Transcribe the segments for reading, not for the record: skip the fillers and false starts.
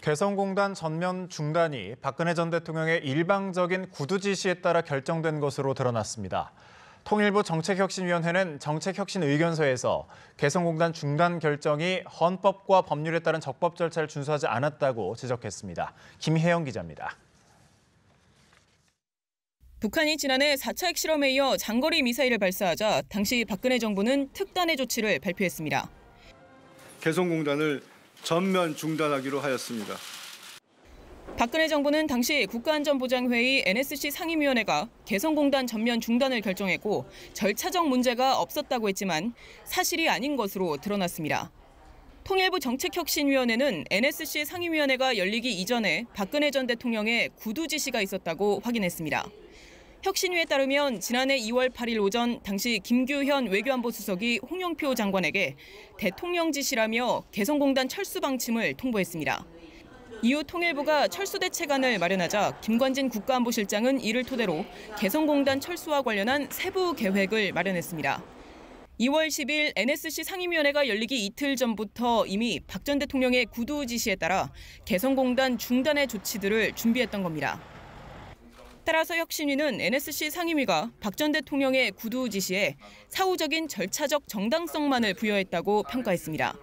개성공단 전면 중단이 박근혜 전 대통령의 일방적인 구두 지시에 따라 결정된 것으로 드러났습니다. 통일부 정책혁신위원회는 정책혁신 의견서에서 개성공단 중단 결정이 헌법과 법률에 따른 적법 절차를 준수하지 않았다고 지적했습니다. 김혜영 기자입니다. 북한이 지난해 4차 핵실험에 이어 장거리 미사일을 발사하자 당시 박근혜 정부는 특단의 조치를 발표했습니다. 개성공단을 전면 중단하기로 하였습니다. 박근혜 정부는 당시 국가안전보장회의 NSC 상임위원회가 개성공단 전면 중단을 결정했고 절차적 문제가 없었다고 했지만 사실이 아닌 것으로 드러났습니다. 통일부 정책혁신위원회는 NSC 상임위원회가 열리기 이전에 박근혜 전 대통령의 구두 지시가 있었다고 확인했습니다. 혁신위에 따르면 지난해 2월 8일 오전 당시 김규현 외교안보 수석이 홍영표 장관에게 대통령 지시라며 개성공단 철수 방침을 통보했습니다. 이후 통일부가 철수 대책안을 마련하자 김관진 국가안보실장은 이를 토대로 개성공단 철수와 관련한 세부 계획을 마련했습니다. 2월 10일 NSC 상임위원회가 열리기 이틀 전부터 이미 박 전 대통령의 구두 지시에 따라 개성공단 중단의 조치들을 준비했던 겁니다. 따라서 혁신위는 NSC 상임위가 박 전 대통령의 구두 지시에 사후적인 절차적 정당성만을 부여했다고 평가했습니다.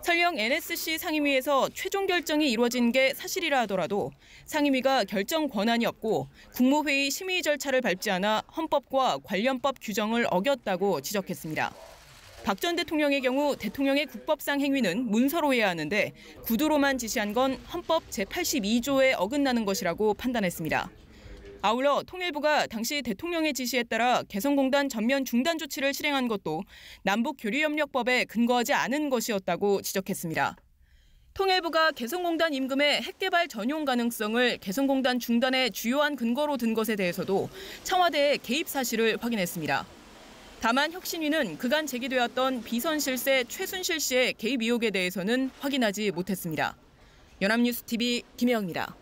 설령 NSC 상임위에서 최종 결정이 이루어진 게 사실이라 하더라도 상임위가 결정 권한이 없고 국무회의 심의 절차를 밟지 않아 헌법과 관련법 규정을 어겼다고 지적했습니다. 박 전 대통령의 경우 대통령의 국법상 행위는 문서로 해야 하는데 구두로만 지시한 건 헌법 제82조에 어긋나는 것이라고 판단했습니다. 아울러 통일부가 당시 대통령의 지시에 따라 개성공단 전면 중단 조치를 실행한 것도 남북교류협력법에 근거하지 않은 것이었다고 지적했습니다. 통일부가 개성공단 임금의 핵개발 전용 가능성을 개성공단 중단의 주요한 근거로 든 것에 대해서도 청와대의 개입 사실을 확인했습니다. 다만 혁신위는 그간 제기되었던 비선실세 최순실 씨의 개입 의혹에 대해서는 확인하지 못했습니다. 연합뉴스TV 김혜영입니다.